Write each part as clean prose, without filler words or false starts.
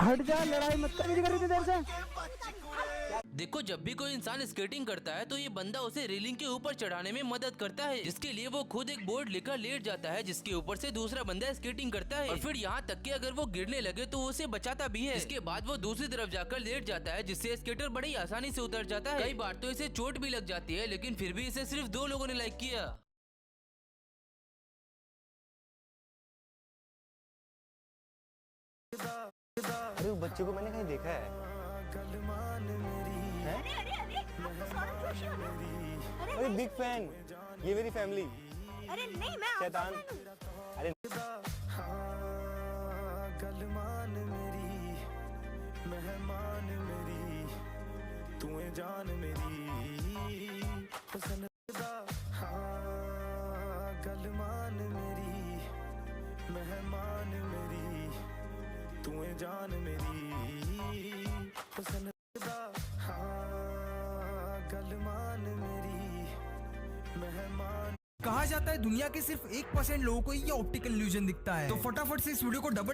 हट जा, लड़ाई मत कर, कर रही थी देर से। देखो, जब भी कोई इंसान स्केटिंग करता है तो ये बंदा उसे रेलिंग के ऊपर चढ़ाने में मदद करता है, जिसके लिए वो खुद एक बोर्ड लेकर लेट जाता है, जिसके ऊपर से दूसरा बंदा स्केटिंग करता है, और फिर यहाँ तक कि अगर वो गिरने लगे तो उसे बचाता भी है। इसके बाद वो दूसरी तरफ जाकर लेट जाता है, जिससे स्केटर बड़ी आसानी से उतर जाता है। कई बार तो इसे चोट भी लग जाती है, लेकिन फिर भी इसे सिर्फ 2 लोगों ने लाइक किया। अरे उस बच्चे को मैंने कहीं देखा है। अरे बिग फैन, ये मेरी फैमिली। अरे नहीं, मैं शैतान। अरे गलमान मेरी, मेहमान मेरी, तू जान मेरी पसंद। गलमान मेरी, मेहमान मेरी, तू जान मेरी पसंद। गलमान मेरी, मेहमान। कहा जाता है दुनिया के सिर्फ 1% लोगों को ये ऑप्टिकल इल्यूजन दिखता है, तो फटाफट से इस वीडियो को डबल।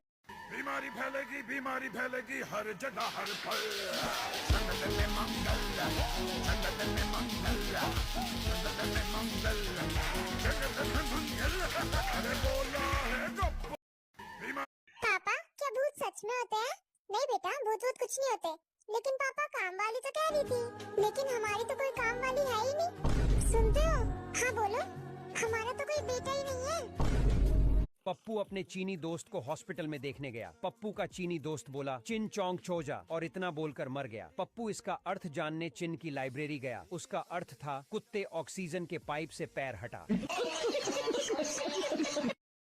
बीमारी फैलेगी हर जगह हर पल। जंगल में मंगल, जंगल में मंगल, जंगल में मंगल, जंगल में मंगल। अरे बोला है गप्पू। पापा, क्या भूत सच में होते हैं? नहीं बेटा, भूत कुछ नहीं होते। लेकिन पापा, काम वाली तो कह रही थी, लेकिन हमारी तो कोई काम वाली है ही नहीं। सुनते हो? हाँ बोलो, हमारा तो कोई बेटा ही नहीं है। पप्पू अपने चीनी दोस्त को हॉस्पिटल में देखने गया। पप्पू का चीनी दोस्त बोला, चिन चोंग छोजा, और इतना बोलकर मर गया। पप्पू इसका अर्थ जानने चिन की लाइब्रेरी गया। उसका अर्थ था, कुत्ते ऑक्सीजन के पाइप से पैर हटा।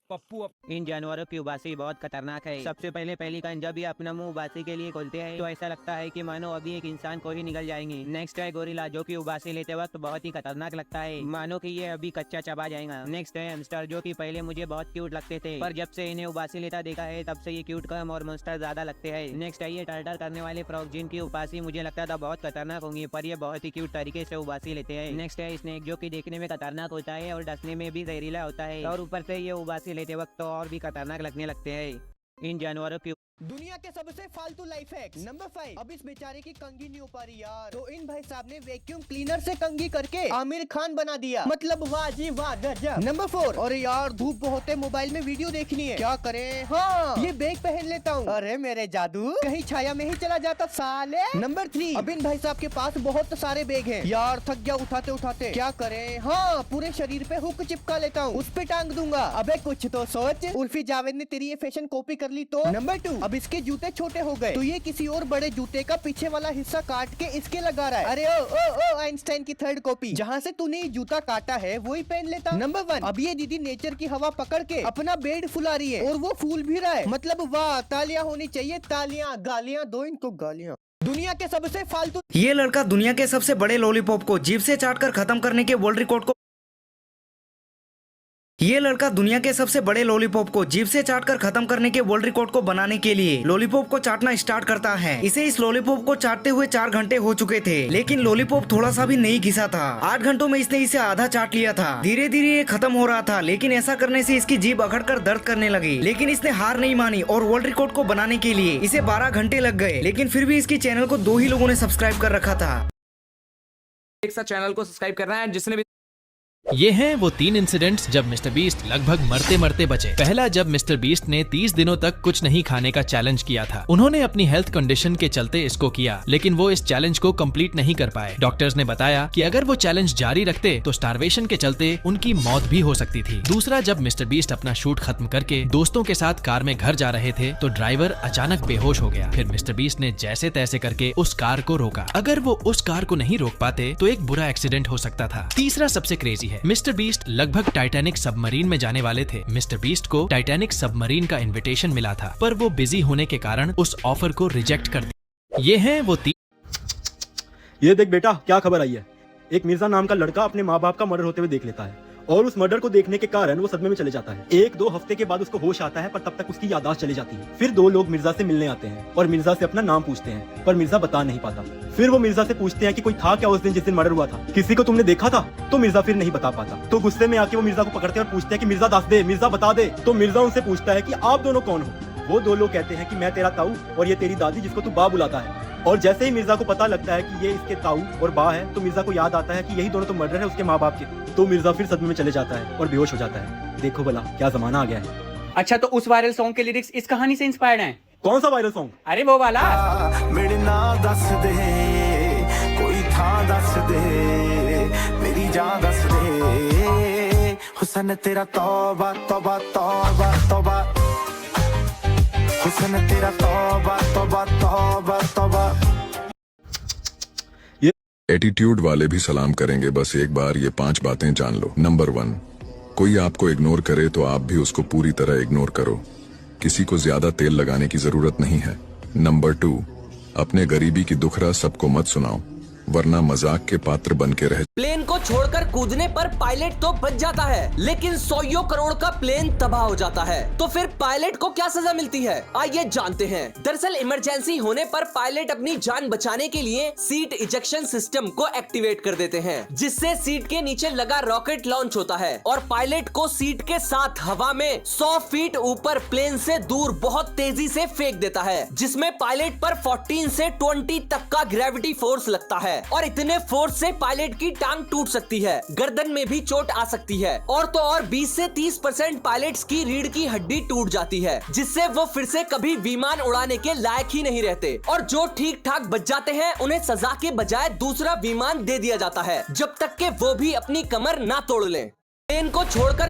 पप्पू इन जानवरों की उबासी बहुत खतरनाक है। सबसे पहले पेलिकन जब ये अपना मुंह उबासी के लिए खोलते हैं तो ऐसा लगता है कि मानो अभी एक इंसान को ही निगल जाएंगे। नेक्स्ट है गोरिल्ला, जो कि उबासी लेते वक्त बहुत ही खतरनाक लगता है, मानो कि ये अभी कच्चा चबा जाएगा। नेक्स्ट है हैमस्टर, जो कि पहले मुझे बहुत क्यूट लगते थे, पर जब से इन्हें उबासी लेता देखा है तब से ये क्यूट कम और मॉन्स्टर ज्यादा लगते हैं। नेक्स्ट है ये टर्टर करने वाले फ्रॉग, जिनकी उबासी मुझे लगता था बहुत खतरनाक होंगी, पर ये बहुत ही क्यूट तरीके से उबासी लेते हैं। नेक्स्ट है स्नेक, जो कि देखने में खतरनाक होता है और डसने में भी जहरीला होता है, और ऊपर से ये उबासी लेते वक्त तो और भी खतरनाक लगने लगते हैं। इन जानवरों की दुनिया के सबसे फालतू लाइफ हैक्स नंबर 5। अब इस बेचारे की कंघी नहीं हो पा रही यार, तो इन भाई साहब ने वैक्यूम क्लीनर से कंघी करके आमिर खान बना दिया। मतलब वाह जी वाह, गजब। नंबर 4। अरे यार धूप बहुत है, मोबाइल में वीडियो देखनी है, क्या करें? हाँ, ये बैग पहन लेता हूँ। अरे मेरे जादू, कहीं छाया में ही चला जाता साले। नंबर 3। अब इन भाई साहब के पास बहुत सारे बैग हैं यार, थक गया उठाते उठाते, क्या करें? हाँ, पूरे शरीर पे हुक चिपका लेता हूँ, उस पे टांग दूंगा। अबे कुछ तो सोच। उर्फी जावेद ने तेरी ये फैशन कॉपी कर ली तो। नंबर 2। अब इसके जूते छोटे हो गए तो ये किसी और बड़े जूते का पीछे वाला हिस्सा काट के इसके लगा रहा है। अरे ओ आइंस्टाइन की थर्ड कॉपी, जहाँ से तूने ये जूता काटा है वही पहन लेता। नंबर 1। अब ये दीदी नेचर की हवा पकड़ के अपना बेड फुला रही है और वो फूल भी रहा है। मतलब वाह, तालियां होनी चाहिए, तालियां। गालियां दो इनको, गालियां। दुनिया के सबसे फालतू। ये लड़का दुनिया के सबसे बड़े लॉलीपॉप को जीभ से चाटकर खत्म करने के वर्ल्ड रिकॉर्ड को ये लड़का दुनिया के सबसे बड़े लॉलीपॉप को जीभ से चाटकर खत्म करने के वर्ल्ड रिकॉर्ड को बनाने के लिए लॉलीपॉप को चाटना स्टार्ट करता है। इसे इस लॉलीपॉप को चाटते हुए 4 घंटे हो चुके थे, लेकिन लॉलीपॉप थोड़ा सा भी नहीं घिसा था। 8 घंटों में इसने इसे आधा चाट लिया था। धीरे धीरे ये खत्म हो रहा था, लेकिन ऐसा करने से इसकी जीभ अकड़कर दर्द करने लगी। लेकिन इसने हार नहीं मानी और वर्ल्ड रिकॉर्ड को बनाने के लिए इसे 12 घंटे लग गए, लेकिन फिर भी इसकी चैनल को 2 ही लोगों ने सब्सक्राइब कर रखा था। एक साथ चैनल को सब्सक्राइब करना है जिसने भी। ये हैं वो 3 इंसिडेंट्स जब मिस्टर बीस्ट लगभग मरते मरते बचे। पहला, जब मिस्टर बीस्ट ने 30 दिनों तक कुछ नहीं खाने का चैलेंज किया था। उन्होंने अपनी हेल्थ कंडीशन के चलते इसको किया, लेकिन वो इस चैलेंज को कंप्लीट नहीं कर पाए। डॉक्टर्स ने बताया कि अगर वो चैलेंज जारी रखते तो स्टारवेशन के चलते उनकी मौत भी हो सकती थी। दूसरा, जब मिस्टर बीस्ट अपना शूट खत्म करके दोस्तों के साथ कार में घर जा रहे थे तो ड्राइवर अचानक बेहोश हो गया। फिर मिस्टर बीस्ट ने जैसे तैसे करके उस कार को रोका। अगर वो उस कार को नहीं रोक पाते तो एक बुरा एक्सीडेंट हो सकता था। तीसरा सबसे क्रेजी है, मिस्टर बीस्ट लगभग टाइटैनिक सबमरीन में जाने वाले थे। मिस्टर बीस्ट को टाइटैनिक सबमरीन का इनविटेशन मिला था, पर वो बिजी होने के कारण उस ऑफर को रिजेक्ट कर दिया। ये हैं वो ये देख बेटा, क्या खबर आई है। एक मिर्जा नाम का लड़का अपने माँ बाप का मर्डर होते हुए देख लेता है और उस मर्डर को देखने के कारण वो सदमे में चले जाता है। 1-2 हफ्ते के बाद उसको होश आता है, पर तब तक उसकी याददाश्त चली जाती है। फिर 2 लोग मिर्जा से मिलने आते हैं और मिर्जा से अपना नाम पूछते हैं, पर मिर्जा बता नहीं पाता। फिर वो मिर्जा से पूछते हैं कि कोई था क्या उस दिन जिस दिन मर्डर हुआ था, किसी को तुमने देखा था? तो मिर्जा फिर नहीं बता पाता। तो गुस्से में आके वो मिर्जा को पकड़ते हैं और पूछते हैं कि मिर्जा दस दे, मिर्जा बता दे। तो मिर्जा उनसे पूछता है कि आप दोनों कौन हो? वो दो लोग कहते हैं कि मैं तेरा ताऊ और ये तेरी दादी जिसको तू बा बुलाता है। और जैसे ही मिर्जा को पता लगता है कि ये इसके ताऊ और बा है, तो मिर्जा को याद आता है कि यही दोनों तो मर्डर है उसके माँ बाप के। तो मिर्जा फिर सदमे में चले जाता है और बेहोश हो जाता है। देखो भला क्या जमाना आ गया है। अच्छा, तो उस वायरल सॉन्ग के लिरिक्स इस कहानी से इंस्पायर्ड हैं? कौन सा वायरल सॉन्ग? अरे वो वाला। मेरे ना दस दे, कोई था दस दे, मेरी जान दस दे, हुसन तेरा तौबा तौबा तौबा तौबा, हुसन तेरा तौबा तौबा तौबा तौबा। एटीट्यूड वाले भी सलाम करेंगे, बस एक बार ये 5 बातें जान लो। नंबर 1, कोई आपको इग्नोर करे तो आप भी उसको पूरी तरह इग्नोर करो। किसी को ज्यादा तेल लगाने की जरूरत नहीं है। नंबर 2, अपने गरीबी की दुखरा सबको मत सुनाओ, वरना मजाक के पात्र बन के रह। प्लेन को छोड़कर कूदने पर पायलट तो बच जाता है, लेकिन 100 करोड़ का प्लेन तबाह हो जाता है। तो फिर पायलट को क्या सजा मिलती है, आइए जानते हैं। दरअसल इमरजेंसी होने पर पायलट अपनी जान बचाने के लिए सीट इजेक्शन सिस्टम को एक्टिवेट कर देते हैं, जिससे सीट के नीचे लगा रॉकेट लॉन्च होता है और पायलट को सीट के साथ हवा में 100 फीट ऊपर प्लेन से दूर बहुत तेजी से फेंक देता है, जिसमें पायलट पर 14 से 20 तक का ग्रेविटी फोर्स लगता है और इतने फोर्स से पायलट की टांग टूट सकती है, गर्दन में भी चोट आ सकती है और तो और 20 से 30% पायलट्स की रीढ़ की हड्डी टूट जाती है, जिससे वो फिर से कभी विमान उड़ाने के लायक ही नहीं रहते। और जो ठीक ठाक बच जाते हैं उन्हें सजा के बजाय दूसरा विमान दे दिया जाता है, जब तक के वो भी अपनी कमर ना तोड़ लें। प्लेन को छोड़कर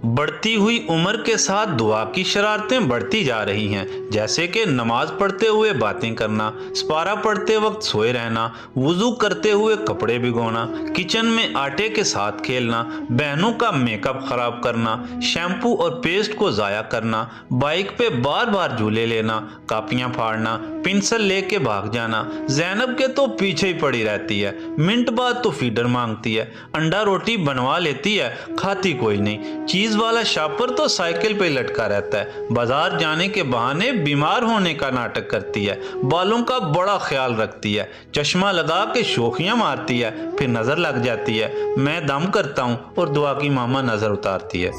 बढ़ती हुई उम्र के साथ दुआ की शरारतें बढ़ती जा रही हैं, जैसे कि नमाज पढ़ते हुए बातें करना, स्पारा पढ़ते वक्त सोए रहना, वुजू करते हुए कपड़े भिगोना, किचन में आटे के साथ खेलना, बहनों का मेकअप खराब करना, शैम्पू और पेस्ट को ज़ाया करना, बाइक पे बार बार झूले लेना, कापियाँ फाड़ना, पेंसिल लेके भाग जाना। जैनब के तो पीछे ही पड़ी रहती है, मिनट बाद तो फीडर मांगती है, अंडा रोटी बनवा लेती है, खाती कोई नहीं। चीज वाला शॉपर तो साइकिल पे लटका रहता है, बाजार जाने के बहाने बीमार होने का नाटक करती है, बालों का बड़ा ख्याल रखती है, चश्मा लगा के शोखियां मारती है, फिर नजर लग जाती है। मैं दम करता हूँ और दुआ की मामा नजर उतारती है।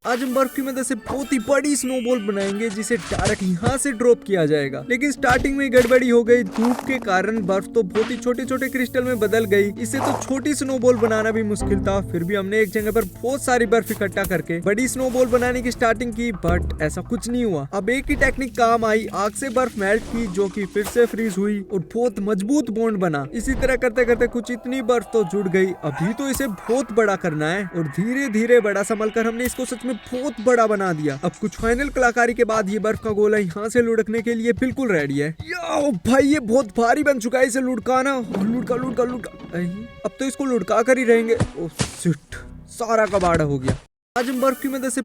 आज हम बर्फ की मदद से बहुत ही बड़ी स्नोबॉल बनाएंगे, जिसे डायरेक्ट यहाँ से ड्रॉप किया जाएगा। लेकिन स्टार्टिंग में गड़बड़ी हो गई, धूप के कारण बर्फ तो बहुत ही छोटे छोटे क्रिस्टल में बदल गई। इससे तो छोटी स्नोबॉल बनाना भी मुश्किल था। फिर भी हमने एक जगह पर बहुत सारी बर्फ इकट्ठा करके बड़ी स्नोबॉल बनाने की स्टार्टिंग की, बट ऐसा कुछ नहीं हुआ। अब एक ही टेक्निक काम आई, आग से बर्फ मेल्ट की, जो कि फिर से फ्रीज हुई और बहुत मजबूत बॉन्ड बना। इसी तरह करते करते कुछ इतनी बर्फ तो जुड़ गई। अभी तो इसे बहुत बड़ा करना है और धीरे धीरे बड़ा संभल कर हमने इसको सच में बहुत बड़ा बना दिया। अब कुछ फाइनल कलाकारी के बाद ये बर्फ का गोला यहाँ से लुढ़कने के लिए बिल्कुल रेडी है। यो भाई, ये बहुत भारी बन चुका है, इसे लुढ़काना, लुढ़का लुढ़का लुढ़का। अब तो इसको लुढ़का कर ही रहेंगे। ओह शिट, सारा कबाड़ा हो गया। आज हम बर्फ की मदद से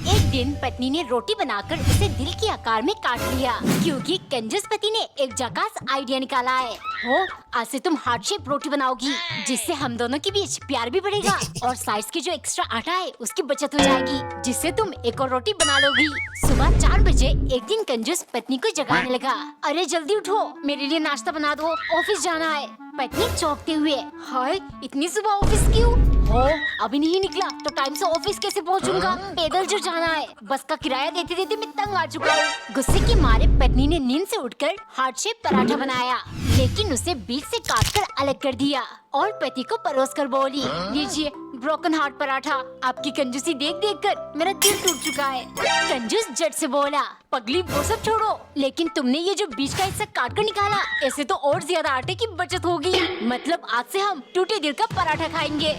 एक दिन पत्नी ने रोटी बनाकर उसे दिल के आकार में काट लिया, क्योंकि कंजूस पति ने एक जकास आइडिया निकाला है। हो, आज से तुम हार्ट शेप रोटी बनाओगी, जिससे हम दोनों के बीच प्यार भी बढ़ेगा और साइज की जो एक्स्ट्रा आटा है उसकी बचत हो जाएगी, जिससे तुम एक और रोटी बना लोगी। सुबह 4 बजे एक दिन कंजूस पत्नी को जगाने लगा। अरे जल्दी उठो, मेरे लिए नाश्ता बना दो, ऑफिस जाना है। पत्नी चौंकते हुए, हाय इतनी सुबह ऑफिस क्यों? हो, अभी नहीं निकला तो टाइम से ऑफिस कैसे पहुंचूंगा? पैदल जो जाना है, बस का किराया देते देते मैं तंग आ चुका हूँ। गुस्से के मारे पत्नी ने नींद से उठकर हार्ट शेप पराठा बनाया, लेकिन उसे बीच से काटकर अलग कर दिया और पति को परोस कर बोली, लीजिए ब्रोकन हार्ट पराठा। आपकी कंजूसी देख देख कर मेरा दिल टूट चुका है। कंजूस झट से बोला, पगली वो सब छोड़ो, लेकिन तुमने ये जो बीच का हिस्सा काट कर निकाला, ऐसे तो और ज्यादा आटे की बचत होगी। मतलब आज से हम टूटे दिल का पराठा खाएंगे।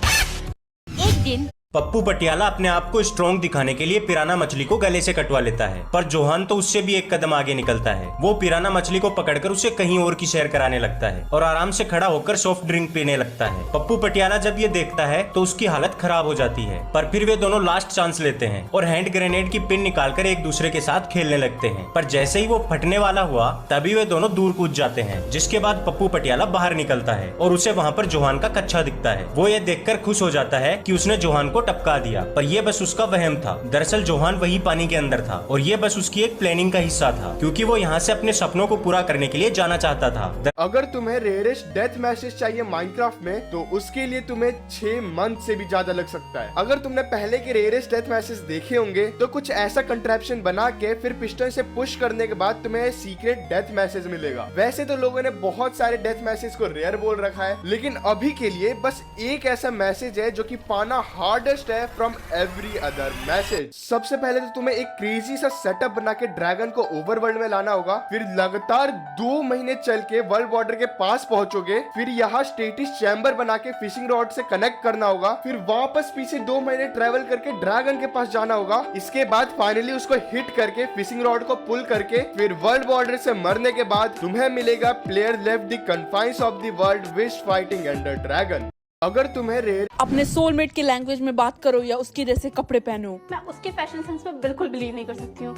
एक दिन पप्पू पटियाला अपने आप को स्ट्रॉन्ग दिखाने के लिए पिराना मछली को गले से कटवा लेता है, पर जोहान तो उससे भी एक कदम आगे निकलता है। वो पिराना मछली को पकड़कर उसे कहीं और की सैर कराने लगता है और आराम से खड़ा होकर सॉफ्ट ड्रिंक पीने लगता है। पप्पू पटियाला जब ये देखता है तो उसकी हालत खराब हो जाती है, पर फिर वे दोनों लास्ट चांस लेते हैं और हैंड ग्रेनेड की पिन निकालकर एक दूसरे के साथ खेलने लगते हैं। पर जैसे ही वो फटने वाला हुआ तभी वे दोनों दूर कूद जाते हैं, जिसके बाद पप्पू पटियाला बाहर निकलता है और उसे वहाँ पर जोहान का कच्छा दिखता है। वो ये देखकर खुश हो जाता है कि उसने जोहान को को टपका दिया, पर ये बस उसका वहम था। दरअसल जोहान वही पानी के अंदर था और ये बस उसकी एक प्लानिंग का हिस्सा था, क्योंकि वो यहाँ से अपने सपनों को पूरा करने के लिए जाना चाहता था। अगर तुम्हें रेयरेस्ट डेथ मैसेज चाहिए माइनक्राफ्ट में, तो उसके लिए तुम्हें 6 मंथ से भी ज्यादा लग सकता है। अगर तुमने पहले के रेयरेस्ट डेथ मैसेज देखे होंगे तो कुछ ऐसा कंट्रैप्शन बना के फिर पिस्टन से पुश करने के बाद तुम्हें सीक्रेट डेथ मैसेज मिलेगा। वैसे तो लोगों ने बहुत सारे डेथ मैसेज को रेयर बोल रखा है, लेकिन अभी के लिए बस एक ऐसा मैसेज है जो कि पाना हार्डेस्ट है फ्रॉम एवरी अदर मैसेज। सबसे पहले तो तुम्हें एक क्रेजी सा सेटअप बना के ड्रैगन को ओवरवर्ल्ड में लाना होगा, फिर लगातार 2 महीने चल के वर्ल्ड बॉर्डर के पास पहुंचोगे, फिर यहाँ स्टेटिस चैम्बर बना के फिशिंग रॉड से कनेक्ट करना होगा, फिर वापस पीछे 2 महीने ट्रेवल करके ड्रैगन के पास जाना होगा। इसके बाद फाइनली उसको हिट करके फिशिंग रॉड को पुल करके फिर वर्ल्ड बॉर्डर से मरने के बाद तुम्हें मिलेगा player left the confines of the world विश फाइटिंग एंडर ड्रैगन। अगर तुम्हें रेयर अपने सोलमेट की लैंग्वेज में बात करो या उसके जैसे कपड़े पहनो, मैं उसके फैशन सेंस पे बिल्कुल बिलीव नहीं कर सकती हूँ।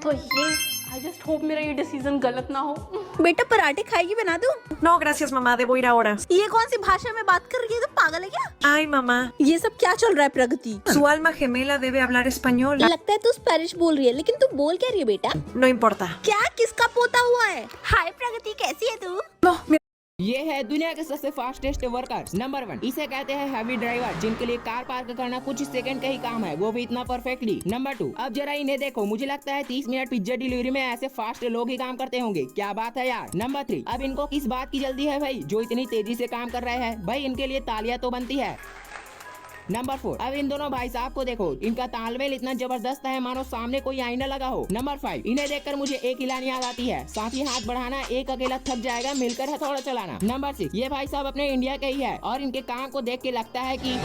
तो ये आई जस्ट होप मेरा ये डिसीजन गलत ना हो। बेटा पराठे खाएगी, बना दूं? No, gracias mamá, debo ir ahora. ये कौन सी भाषा में बात कर रही है? तो पागल है क्या? Ay mamá, ये सब क्या चल रहा है प्रगति? su alma gemela debe hablar español. लगता है तू स्पेनिश बोल रही है, लेकिन तू बोल क्या रही है बेटा? No importa. क्या किसका पोता हुआ है? हाय प्रगति, कैसी है तू? ये है दुनिया के सबसे फास्टेस्ट वर्कर्स। नंबर 1, इसे कहते हैं हैवी ड्राइवर, जिनके लिए कार पार्क करना कुछ सेकंड का ही काम है, वो भी इतना परफेक्टली। नंबर 2, अब जरा इन्हें देखो, मुझे लगता है 30 मिनट पिज्जा डिलीवरी में ऐसे फास्ट लोग ही काम करते होंगे। क्या बात है यार। नंबर 3, अब इनको किस बात की जल्दी है भाई, जो इतनी तेजी से काम कर रहे हैं? भाई इनके लिए तालियां तो बनती है। नंबर 4, अब इन दोनों भाई साहब को देखो, इनका तालमेल इतना जबरदस्त है मानो सामने कोई आईना लगा हो। नंबर 5, इन्हें देखकर मुझे एक हिलानी याद आती है, साथ ही हाथ बढ़ाना, एक अकेला थक जाएगा, मिलकर हथौड़ा चलाना। नंबर 6, ये भाई साहब अपने इंडिया के ही है और इनके काम को देख के लगता है कि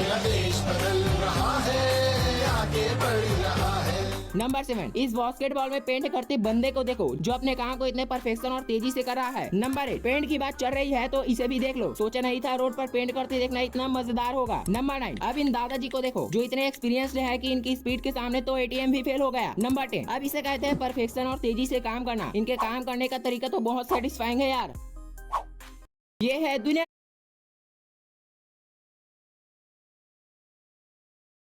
नंबर 7, इस बास्केटबॉल में पेंट करते बंदे को देखो, जो अपने काम को इतने परफेक्शन और तेजी से कर रहा है। नंबर 8, पेंट की बात चल रही है तो इसे भी देख लो, सोचा नहीं था रोड पर पेंट करते देखना इतना मजेदार होगा। नंबर 9, अब इन दादाजी को देखो, जो इतने एक्सपीरियंस्ड है कि इनकी स्पीड के सामने तो एटीएम भी फेल हो गया। नंबर 10, अब इसे कहते हैं परफेक्शन और तेजी से काम करना, इनके काम करने का तरीका तो बहुत सेटिस्फाइंग है यार। ये है दुनिया